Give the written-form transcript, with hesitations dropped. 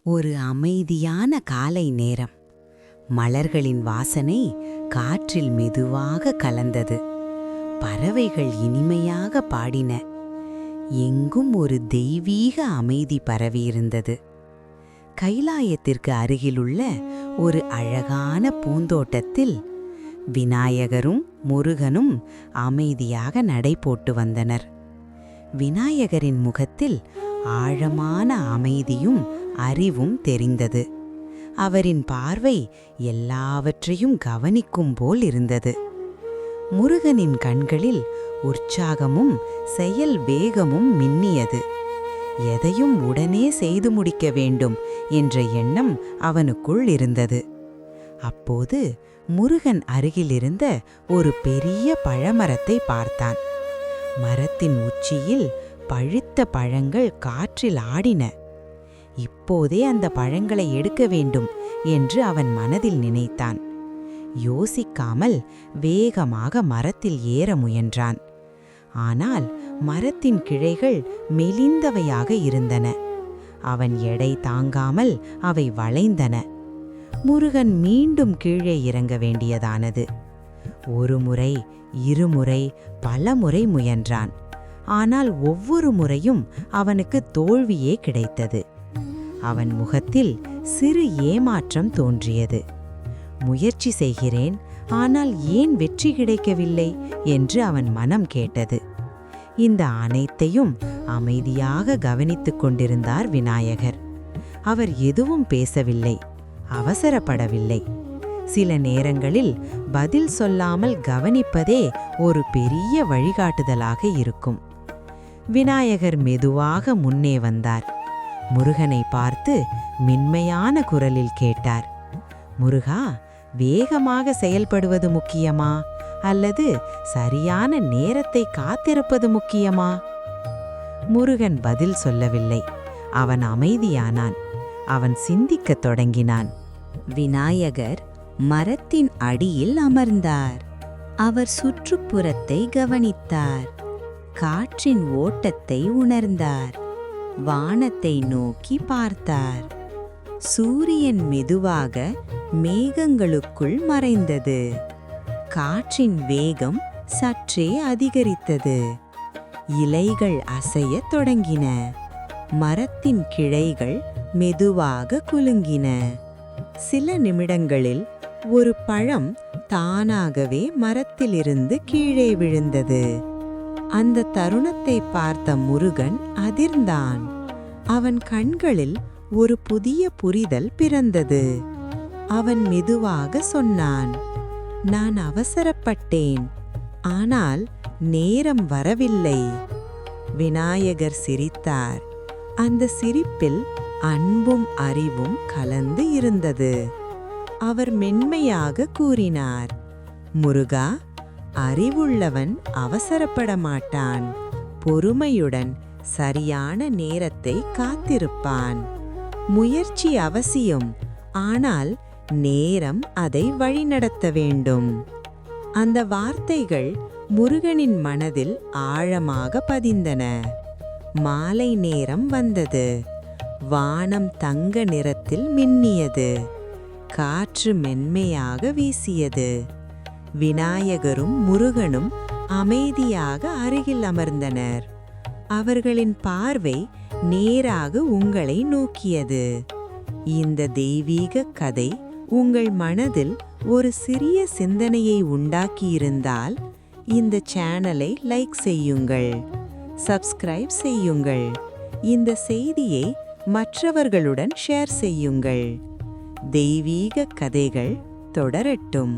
ஒரு அமைதியான காலை நேரம். மலர்களின் வாசனை காற்றில் மெதுவாக கலந்தது. பறவைகள் இனிமையாக பாடின. எங்கும் ஒரு தெய்வீக அமைதி பரவியிருந்தது. கைலாயத்திற்கு அருகிலுள்ள ஒரு அழகான பூந்தோட்டத்தில் விநாயகரும் முருகனும் அமைதியாக நடைபோட்டு வந்தனர். விநாயகரின் முகத்தில் ஆழமான அமைதியும் அறிவும் தெரிந்தது. அவரின் பார்வை எல்லாவற்றையும் கவனிக்கும் போல் இருந்தது. முருகனின் கண்களில் உற்சாகமும் செயல் வேகமும் மின்னியது. எதையும் உடனே செய்து முடிக்க வேண்டும் என்ற எண்ணம் அவனுக்குள் இருந்தது. அப்போது முருகன் அருகிலிருந்த ஒரு பெரிய பழமரத்தை பார்த்தான். மரத்தின் உச்சியில் பழுத்த பழங்கள் காற்றில் ஆடின. இப்போதே அந்த பழங்களை எடுக்க வேண்டும் என்று அவன் மனதில் நினைத்தான். யோசிக்காமல் வேகமாக மரத்தில் ஏற முயன்றான். ஆனால் மரத்தின் கிளைகள் மெலிந்தவையாக இருந்தன. அவன் எடை தாங்காமல் அவை வளைந்தன. முருகன் மீண்டும் கீழே இறங்க வேண்டியதானது. ஒரு முறை, இருமுறை, பல முறை முயன்றான். ஆனால் ஒவ்வொரு முறையும் அவனுக்கு தோல்வியே கிடைத்தது. அவன் முகத்தில் சிறு ஏமாற்றம் தோன்றியது. முயற்சி செய்கிறேன், ஆனால் ஏன் வெற்றி கிடைக்கவில்லை என்று அவன் மனம் கேட்டது. இந்த அனைத்தையும் அமைதியாக கவனித்துக் கொண்டிருந்தார் விநாயகர். அவர் எதுவும் பேசவில்லை, அவசரப்படவில்லை. சில நேரங்களில் பதில் சொல்லாமல் கவனிப்பதே ஒரு பெரிய வழிகாட்டுதலாக இருக்கும். விநாயகர் மெதுவாக முன்னே வந்தார். முருகனை பார்த்து மென்மையான குரலில் கேட்டார், முருகா, வேகமாக செயல்படுவது முக்கியமா அல்லது சரியான நேரத்தை காத்திருப்பது முக்கியமா? முருகன் பதில் சொல்லவில்லை. அவன் அமைதியானான். அவன் சிந்திக்கத் தொடங்கினான். விநாயகர் மரத்தின் அடியில் அமர்ந்தார். அவர் சுற்றுப்புறத்தை கவனித்தார். காற்றின் ஓட்டத்தை உணர்ந்தார். வானத்தை நோக்கி பார்த்தார். சூரியன் மெதுவாக மேகங்களுக்குள் மறைந்தது. காற்றின் வேகம் சற்றே அதிகரித்தது. இலைகள் அசையத் தொடங்கின. மரத்தின் கிளைகள் மெதுவாக குலுங்கின. சில நிமிடங்களில் ஒரு பழம் தானாகவே மரத்திலிருந்து கீழே விழுந்தது. அந்த தருணத்தை பார்த்த முருகன் அதிர்ந்தான். அவன் கண்களில் ஒரு புதிய புரிதல் பிறந்தது. அவன் மெதுவாக சொன்னான், நான் அவசரப்பட்டேன், ஆனால் நேரம் வரவில்லை. விநாயகர் சிரித்தார். அந்த சிரிப்பில் அன்பும் அறிவும் கலந்து இருந்தது. அவர் மென்மையாக கூறினார், முருகா, அறிவுள்ளவன் அவசரப்பட மாட்டான். பொறுமையுடன் சரியான நேரத்தை காத்திருப்பான். முயற்சி அவசியம், ஆனால் நேரம் அதை வழிநடத்த வேண்டும். அந்த வார்த்தைகள் முருகனின் மனதில் ஆழமாக பதிந்தன. மாலை நேரம் வந்தது. வானம் தங்க நிறத்தில் மின்னியது. காற்று மென்மையாக வீசியது. விநாயகரும் முருகனும் அமைதியாக அருகில் அமர்ந்தனர். அவர்களின் பார்வை நேராக உங்களை நோக்கியது. இந்த தெய்வீக கதை உங்கள் மனதில் ஒரு சிறிய சிந்தனையை உண்டாக்கியிருந்தால் இந்த சேனலை லைக் செய்யுங்கள், சப்ஸ்கிரைப் செய்யுங்கள். இந்த செய்தியை மற்றவர்களுடன் ஷேர் செய்யுங்கள். தெய்வீக கதைகள் தொடரட்டும்.